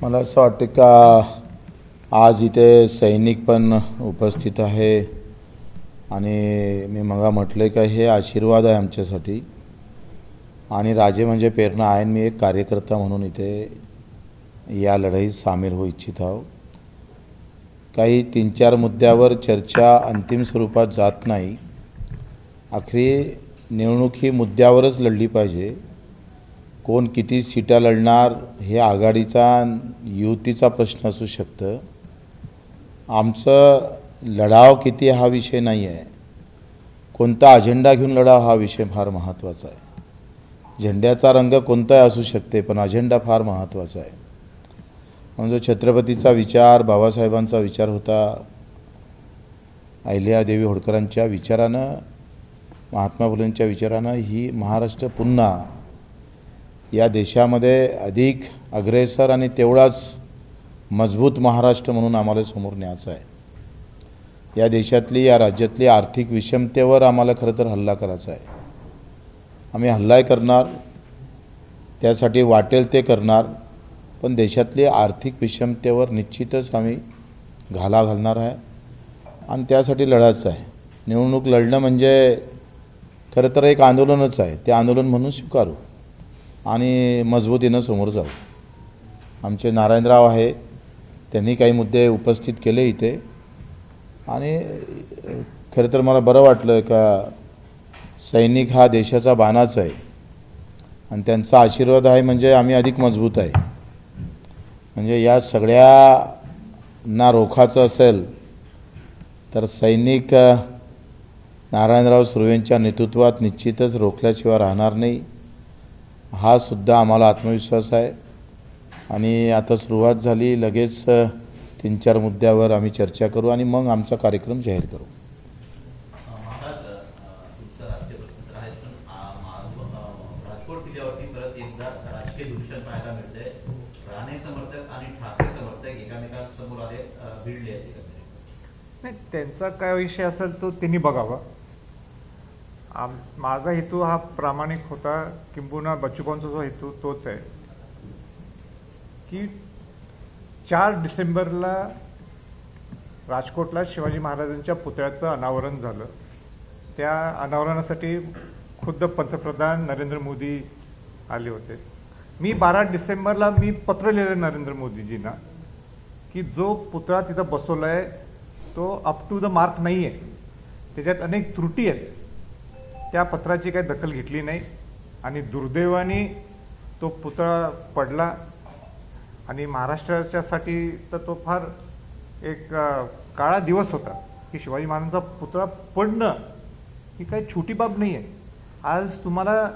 मला असं वाटतं का आज इथे सैनिक पण उपस्थित आहे आणि मी मगा म्हटलं का हे आशीर्वाद आहे आमच्यासाठी आणि राजे म्हणजे प्रेरणा आहे. मी एक कार्यकर्ता म्हणून इथे या लढाईत सामील होऊ इच्छित आहो. काही 3-4 मुद्द्यावर चर्चा अंतिम स्वरूपात जात नाही. आखरी निवडणूक ही मुद्द्यावरच लढली पाहिजे. कोण किती सीटा लढणार हे आघाडीचा युतीचा प्रश्न असू शकतं. आमचं लढाव किती हा विषय नाही आहे. कोणता अजेंडा घेऊन लढाव हा विषय फार महत्त्वाचा आहे. झेंड्याचा रंग कोणताही असू शकते पण अजेंडा फार महत्त्वाचा आहे. म्हणजे छत्रपतीचा विचार, बाबासाहेबांचा विचार होता, अहिल्यादेवी होळकरांच्या विचारानं, महात्मा फुलेंच्या विचारानं ही महाराष्ट्र पुन्हा या देशामध्ये अधिक अग्रेसर आणि तेवढाच मजबूत महाराष्ट्र म्हणून आम्हाला समोर न्यायचा आहे. या देशातली, या राज्यातली आर्थिक विषमतेवर आम्हाला खरं तर हल्ला करायचा आहे. आम्ही हल्लाही करणार, त्यासाठी वाटेल ते करणार, पण देशातली आर्थिक विषमतेवर निश्चितच आम्ही घाला घालणार आहे आणि त्यासाठी लढायचं आहे. निवडणूक लढणं म्हणजे खरं तर एक आंदोलनच आहे. ते आंदोलन म्हणून स्वीकारू आणि मजबूतीनं समोर जाऊ. आमचे नारायणराव आहे, त्यांनी काही मुद्दे उपस्थित केले इथे आणि खरं तर मला बरं वाटलं का सैनिक हा देशाचा बाणाच आहे आणि त्यांचा आशीर्वाद आहे म्हणजे आम्ही अधिक मजबूत आहे. म्हणजे या सगळ्यांना रोखाचं असेल तर सैनिक नारायणराव सुर्वेंच्या नेतृत्वात निश्चितच रोखल्याशिवाय राहणार नाही. हा सुद्धा आम्हाला आत्मविश्वास आहे आणि आता सुरुवात झाली. लगेच 3-4 मुद्द्यावर आम्ही चर्चा करू आणि मग आमचा कार्यक्रम जाहीर करू. राजकोट किल्ल्यावरती परत एकदा राजकीय धुळीशान पाहायला मिळते. राणे समर्थक आणि ठाकरे समर्थक एकमेकांसमोर आले, भिडले आहेत. नाही, त्यांचा काय विषय असेल तो त्यांनी बघावा. माझा हेतू हा प्रामाणिक होता, किंबहुना बच्चूभाऊंचा जो हेतू तोच आहे की 4 डिसेंबरला राजकोटला शिवाजी महाराजांच्या पुतळ्याचं अनावरण झालं. त्या अनावरणासाठी खुद्द पंतप्रधान नरेंद्र मोदी आले होते. मी 12 डिसेंबरला मी पत्र लिहिलं नरेंद्र मोदीजींना की जो पुतळा तिथं बसवला आहे तो अप टू द मार्क नाही आहे, त्याच्यात अनेक त्रुटी आहेत. त्या पत्राची काही दखल घेतली नाही आणि दुर्दैवाने तो पुतळा पडला आणि महाराष्ट्राच्यासाठी तर तो फार एक काळा दिवस होता की शिवाजी महाराजांचा पुतळा पडणं ही काही छोटी बाब नाही आहे. आज तुम्हाला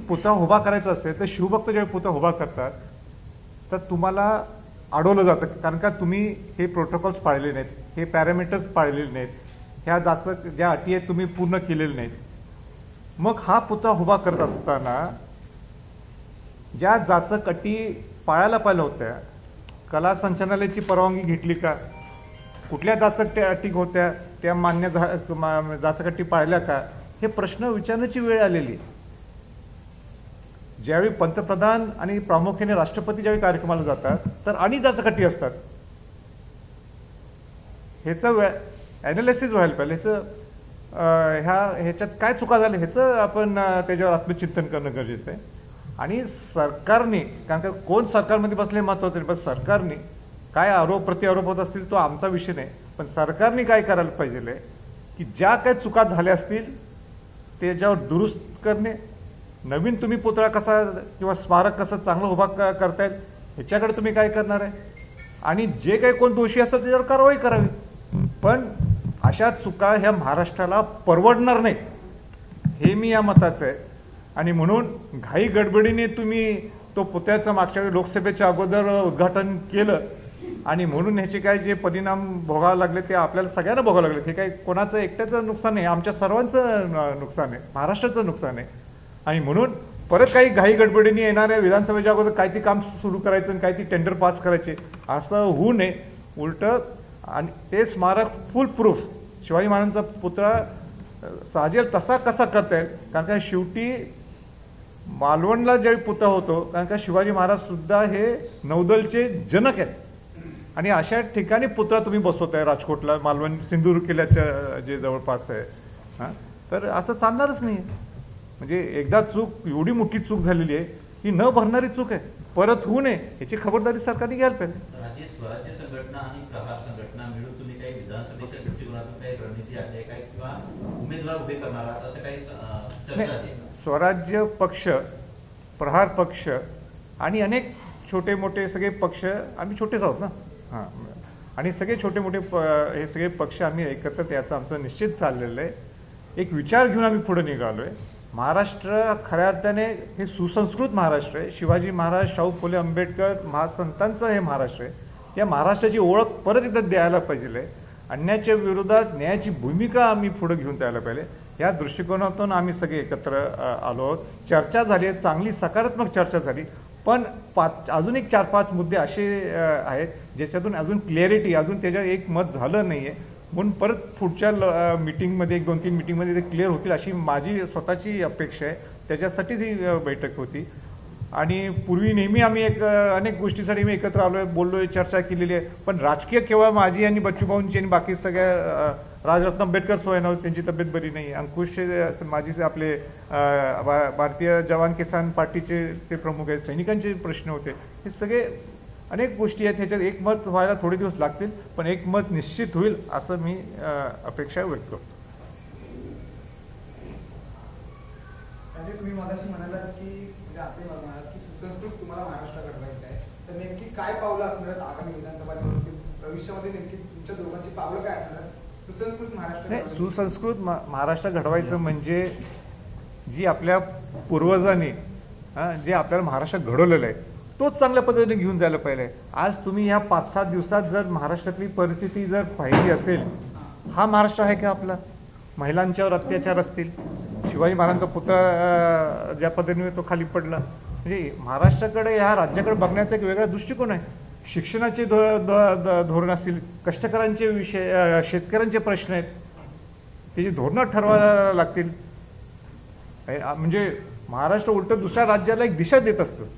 पुतळा उभा करायचा असते तर शिवभक्त जेव्हा पुतळा उभा करतात तर तुम्हाला अडवलं जातं, कारण का तुम्ही हे प्रोटोकॉल्स पाळले नाहीत, हे पॅरामीटर्स पाळलेले नाहीत, ह्या ज्या अटी आहेत तुम्ही पूर्ण केलेल्या नाहीत. मग हा पुतळा उभा करत असताना ज्या जाचक अटी पाळायला पाहिल्या होत्या, कला संचालनालयाची परवानगी घेतली का, कुठल्या जाचक अटी होत्या त्या मान्य जाचक अटी पाळल्या का, हे प्रश्न विचारण्याची वेळ आलेली. ज्यावेळी पंतप्रधान आणि प्रामुख्याने राष्ट्रपती ज्यावेळी कार्यक्रमाला जातात तर आणि जाचक अटी असतात. ह्याचं ॲनालिसिस व्हायला पाहिजे. ह्याच्यात काय चुका झाल्या ह्याचं आपण त्याच्यावर आत्मचिंतन करणं गरजेचं आहे. आणि सरकारने, कारण का कोण सरकारमध्ये बसले महत्त्वाचं नाही, पण सरकारने काय आरोप प्रत्यारोप होत असतील तो आमचा विषय नाही, पण सरकारने काय करायला पाहिजे की ज्या काय चुका झाल्या असतील त्याच्यावर दुरुस्त करणे, नवीन तुम्ही पुतळा कसा किंवा स्मारक कसं चांगलं उभा करता येईल ह्याच्याकडे तुम्ही काय करणार आहे, आणि जे काही कोण दोषी असतात त्याच्यावर कारवाई करावी. पण अशा चुका ह्या महाराष्ट्राला परवडणार नाहीत, हे मी या मताचं आहे. आणि म्हणून घाई गडबडीने तुम्ही तो पुतळ्याचं मागच्या वेळी लोकसभेच्या अगोदर उद्घाटन केलं आणि म्हणून ह्याचे काय जे परिणाम भोगावे लागले ते आपल्याला सगळ्यांना भोगावे लागले. हे काही कोणाचं एकट्याचं नुकसान नाही, आमच्या सर्वांचं नुकसान आहे, महाराष्ट्राचं नुकसान आहे. आणि म्हणून परत काही घाई गडबडीने येणाऱ्या विधानसभेच्या अगोदर काय ती काम सुरू करायचं आणि काय ती टेंडर पास करायचे असं होऊ नये. उलटं आणि ते स्मारक फुल प्रूफ शिवाजी महाराजांचा पुतळा साजेल तसा कसा करता येईल, कारण का शेवटी मालवणला ज्यावेळी पुतळा होतो, कारण का शिवाजी महाराज सुद्धा हे नौदलचे जनक आहेत, आणि अशा ठिकाणी पुतळा तुम्ही बसवताय राजकोटला, मालवण सिंधुदुर्ग किल्ल्याच्या जे जवळपास आहे, हां, तर असं चालणारच नाही. म्हणजे एकदा चूक, एवढी मोठी चूक झालेली आहे, ही न भरणारी चूक आहे, परत होऊ नये याची खबरदारी सरकारने घ्यायला पाहिजे. राज्य स्वराज्य संघटना आणि प्रहार संघटना मिळून तुम्ही काही विधानसभेच्या दृष्टिकोनातून काही रणनीती आहे काय, किंवा उमेदवार उभे करणार आहात असं काही चर्चा आहे? स्वराज्य पक्ष, प्रहार पक्ष आणि अनेक छोटे मोठे सगळे पक्ष, आम्ही छोटेच आहोत ना, हां, आणि सगळे छोटे मोठे हे सगळे पक्ष आम्ही एकत्र याचं आमचं निश्चित चाललेलं आहे. एक विचार घेऊन आम्ही पुढे निघालो आहे. महाराष्ट्र खऱ्या अर्थाने हे सुसंस्कृत महाराष्ट्र आहे. शिवाजी महाराज, शाहू फुले आंबेडकर महासंतांचं हे महाराष्ट्र आहे. या महाराष्ट्राची ओळख परत एकदा द्यायला पाहिजे. अन्यायाच्या विरोधात न्यायाची भूमिका आम्ही पुढे घेऊन द्यायला पाहिजे. या दृष्टिकोनातून आम्ही सगळे एकत्र आलो आहोत. चर्चा झाली आहे, चांगली सकारात्मक चर्चा झाली, पण अजून एक 4-5 मुद्दे असे आहेत ज्याच्यातून अजून क्लॅरिटी, अजून त्याच्यात एक मत झालं नाही आहे. म्हणून परत पुढच्या मीटिंगमध्ये, 1-2-3 मीटिंगमध्ये ते क्लिअर होतील अशी माझी स्वतःची अपेक्षा आहे. त्याच्यासाठीच ही बैठक होती. आणि पूर्वी नेहमी आम्ही अनेक गोष्टीसाठी मी एकत्र आलो आहे, बोललो आहे, चर्चा केलेली आहे. पण राजकीय केवळ माझी आणि बच्चूभाऊंची आणि बाकी सगळ्या राजरत्न आंबेडकर सोयनावर त्यांची तब्येत बरी नाही, अंकुश माझी आपले भारतीय जवान किसान पार्टीचे ते प्रमुख आहेत, सैनिकांचे प्रश्न होते, हे सगळे अनेक गोष्टी आहेत. ह्याच्यात एकमत व्हायला थोडे दिवस लागतील, पण एकमत निश्चित होईल असं मी अपेक्षा व्यक्त करतो. तुम्ही मगाशी म्हणालात की म्हणजे आपले म्हणालात की सुसंस्कृत तुम्हाला महाराष्ट्र घडवायचं आहे, तर नेमकी काय पावलं असणार आगामी विधानसभा निवडणुकीत भविष्यामध्ये? नेमकी तुमच्या दोघांची पावलं काय असणार सुसंस्कृत महाराष्ट्र? सुसंस्कृत महाराष्ट्र घडवायचं म्हणजे जी आपल्या पूर्वजांनी जे आपल्याला महाराष्ट्र घडवलेलं आहे तोच चांगल्या पद्धतीने घेऊन जायला पाहिजे. आज तुम्ही ह्या 5-7 दिवसात जर महाराष्ट्रातली परिस्थिती जर पाहिली असेल, हा महाराष्ट्र आहे का आपला? महिलांच्यावर अत्याचार असतील, शिवाजी महाराजांचा पुतळा ज्या पद्धतीने तो खाली पडला, म्हणजे महाराष्ट्राकडे, ह्या राज्याकडे बघण्याचा एक वेगळा दृष्टिकोन आहे. शिक्षणाचे धोरण असतील, कष्टकऱ्यांचे विषय, शेतकऱ्यांचे प्रश्न आहेत, त्याची धोरणं ठरवायला लागतील. म्हणजे महाराष्ट्र उलट दुसऱ्या राज्याला एक दिशा देत असतो,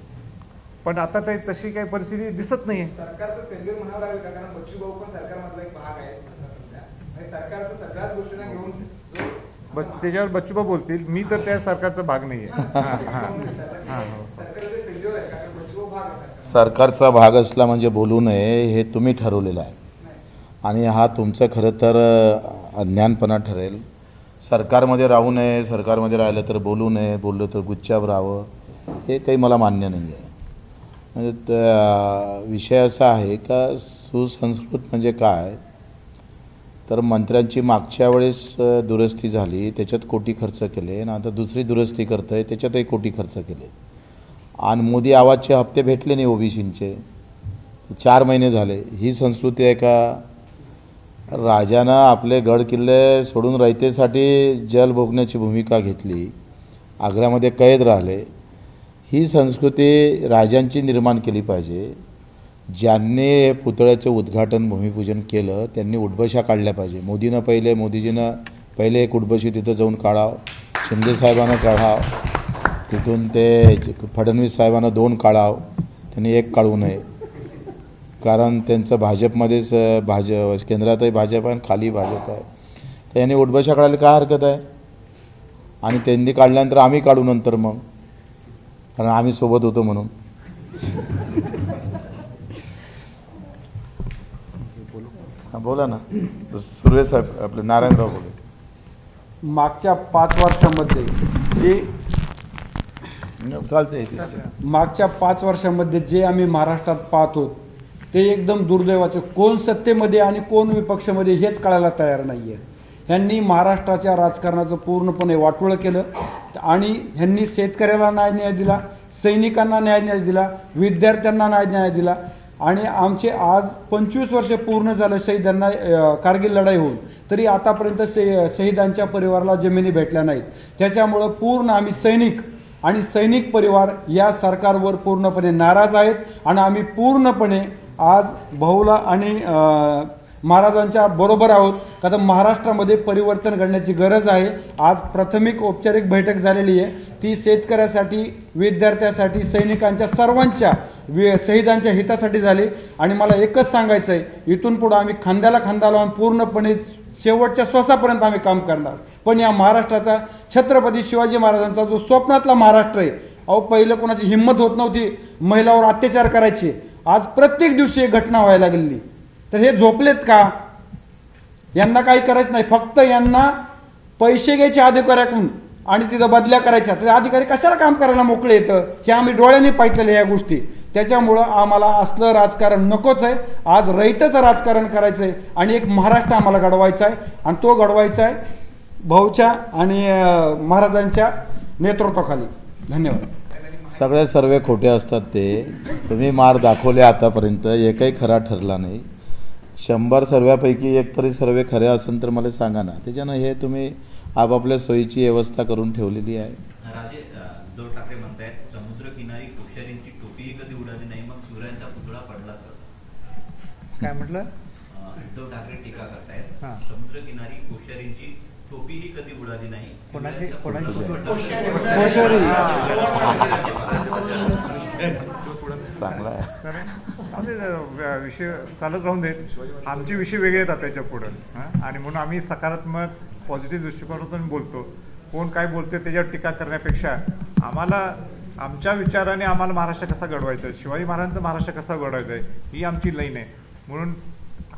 पण आता काही तशी काही परिस्थिती दिसत नाहीये. सरकारचं फेल्युअर म्हणावं लागेल का? कारण बच्चूभाऊ पण सरकारमधला एक भाग आहे आणि सरकारचं सगळ्याच गोष्टींना घेऊन त्याच्यावर बच्चूभाऊ बोलतील, मी तर त्या सरकारचा भाग नाहीये. सरकारचा भाग असला म्हणजे बोलू नये हे तुम्ही ठरवलेलं आहे, आणि हा तुमचं खरं तर अज्ञानपणा ठरेल. सरकारमध्ये राहू नये, सरकारमध्ये राहिलं तर बोलू नये, बोललं तर गुच्च्यावर राहावं, हे काही मला मान्य नाही आहे. म्हणजे विषय असा आहे का सुसंस्कृत म्हणजे काय, तर मंत्र्यांची मागच्या वेळेस दुरुस्ती झाली, त्याच्यात कोटी खर्च केले, आणि आता दुसरी दुरुस्ती करतोय त्याच्यातही कोटी खर्च केले. आणि मोदी आवाजचे हप्ते भेटले नाही ओबीसींचे, 4 महिने झाले. ही संस्कृती आहे का? राजानं आपले गड किल्ले सोडून रयतेसाठी जल भोगण्याची भूमिका घेतली, आग्र्यामध्ये कैद राहिले. ही संस्कृती राजांची निर्माण केली पाहिजे. ज्यांनी पुतळ्याचं उद्घाटन, भूमिपूजन केलं त्यांनी उठबशा काढल्या पाहिजे. मोदीजीनं पहिले एक उठबशी तिथं जाऊन काढाव, शिंदे साहेबांना काढाव, तिथून ते फडणवीस साहेबांना 2 काढाव, त्यांनी 1 काढू नये. कारण त्यांचं भाजपमध्येच केंद्रातही भाजप आहे आणि खाली भाजप आहे, तर यांनी उठबशा काढायला काय हरकत आहे? आणि त्यांनी काढल्यानंतर आम्ही काढू नंतर, मग कारण आम्ही सोबत होतो म्हणून. बोला ना सुर्वे साहेब, आपले नारायणराव बोले. मागच्या 5 वर्षामध्ये जे चालते, मागच्या 5 वर्षामध्ये जे आम्ही महाराष्ट्रात पाहतो ते एकदम दुर्दैवाचे. कोण सत्तेमध्ये आणि कोण विपक्षामध्ये हेच कळायला तयार नाही आहे. ह्यांनी महाराष्ट्राच्या राजकारणाचं पूर्णपणे वाटोळं केलं, आणि ह्यांनी शेतकऱ्याला न्याय दिला, सैनिकांना न्याय दिला, विद्यार्थ्यांना न्याय दिला. आणि आमचे आज 25 वर्ष पूर्ण झालं शहीदांना कारगिल लढाई होऊन, तरी आतापर्यंत शहीदांच्या परिवाराला जमिनी भेटल्या नाहीत. त्याच्यामुळं पूर्ण आम्ही सैनिक आणि सैनिक परिवार या सरकारवर पूर्णपणे नाराज आहेत. आणि आम्ही पूर्णपणे आज भाऊला आणि महाराजांच्या बरोबर आहोत, का तर महाराष्ट्रामध्ये परिवर्तन घडण्याची गरज आहे. आज प्राथमिक औपचारिक बैठक झालेली आहे, ती शेतकऱ्यासाठी, विद्यार्थ्यासाठी, सैनिकांच्या सर्वांच्या शहीदांच्या हितासाठी झाली. आणि मला एकच सांगायचं आहे, इथून पुढे आम्ही खांद्याला खांदा लावून पूर्णपणे शेवटच्या श्वासापर्यंत आम्ही काम करणार. पण या महाराष्ट्राचा, छत्रपती शिवाजी महाराजांचा जो स्वप्नातला महाराष्ट्र आहे, अहो पहिलं कोणाची हिंमत होत नव्हती महिलावर अत्याचार करायचे, आज प्रत्येक दिवशी एक घटना व्हायला लागली. तर हे झोपलेत का? यांना काही करायचं नाही, फक्त यांना पैसे घ्यायचे अधिकाऱ्याकडून आणि तिथं बदल्या करायच्या. तर अधिकारी कशाला काम करायला मोकळे येतं, हे आम्ही डोळ्यांनी पाहिलेलं या गोष्टी. त्याच्यामुळं आम्हाला असलं राजकारण नकोच आहे. आज रयतेचं राजकारण करायचं आहे आणि एक महाराष्ट्र आम्हाला घडवायचा आहे. आणि तो घडवायचा आहे भाऊच्या आणि महाराजांच्या नेतृत्वाखाली. धन्यवाद. सगळे सर्वे खोटे असतात. ते तुम्ही मार दाखवले आतापर्यंत, एकही खरा ठरला नाही. 100 सर्व्यापैकी एक तरी सर्वे खरे असेल तर मला सांगा ना. त्याच्यानं हे तुम्ही आपापल्या सोयीची व्यवस्था करून ठेवलेली आहे. राजे, उद्धव ठाकरे म्हणतायत समुद्रकिनारी कोश्यारींची टोपीही कधी उडाली नाही, मग शिवरायांचा पुतळा पडला कसा? काय म्हटलं? उद्धव ठाकरे टीका करतायत, हां. समुद्रकिनारी कोश्यारींची टोपीही कधी उडाली नाही. कोणाची? चांगला आहे. विषय चालत राहून देत. आमचे विषय वेगळे येतात त्याच्या पुढं. आणि म्हणून आम्ही सकारात्मक पॉझिटिव्ह दृष्टिकोनातून बोलतो. कोण काय बोलते त्याच्यावर टीका करण्यापेक्षा आम्हाला आमच्या विचाराने आम्हाला महाराष्ट्र कसा घडवायचा आहे, शिवाजी महाराजांचा महाराष्ट्र कसा घडवायचा आहे, ही आमची लाईन आहे. म्हणून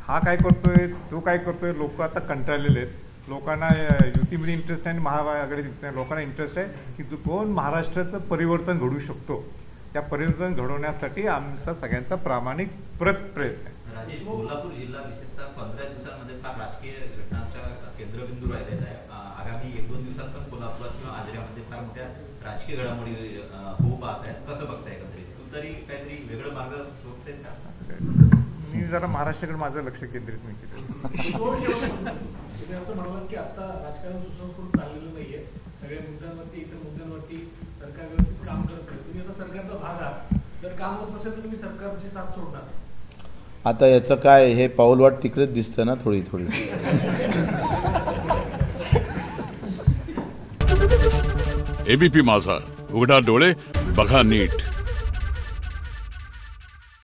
हा काय करतोय, तो काय करतोय, लोक आता कंटाळलेले आहेत. लोकांना युतीमध्ये इंटरेस्ट आहे आणि महाआघाडीत लोकांना इंटरेस्ट आहे की कोण महाराष्ट्राचं परिवर्तन घडवू शकतो. त्या परिवर्तन घडवण्यासाठी आमचा सगळ्यांचा प्रामाणिक प्रयत्न आहे. राजेश, कोल्हापूर जिल्हा विशेषतः 15 दिवसांमध्ये फार राजकीय घटनांचा केंद्रबिंदू राहिलेला आहे. आगामी 1-2 दिवसात पण कोल्हापुरात किंवा आजऱ्यामध्ये फार मोठ्या राजकीय घडामोडी होऊ पाहत आहेत. कसं बघताय एकंदरीत? तू तरी काहीतरी वेगळं मार्ग शोधतेस का? मी जरा महाराष्ट्राकडे माझं लक्ष केंद्रित नाही केलं. तुम्ही असं म्हणालात की आता राजकारण सुसंस्कृत चाललेलं नाहीये, सगळ्या मुद्द्यांवरती, इतर मुद्द्यांवरती सरकार व्यवस्थित काम करत नाही. तुम्ही आता सरकारचा भाग आहात, जर काम होत नसेल तर तुम्ही सरकारची साथ सोडणार. आता याचं काय, हे पाऊलवाट तिकडेच दिसतं ना थोडी थोडी. एबीपी माझा, उघडा डोळे बघा नीट.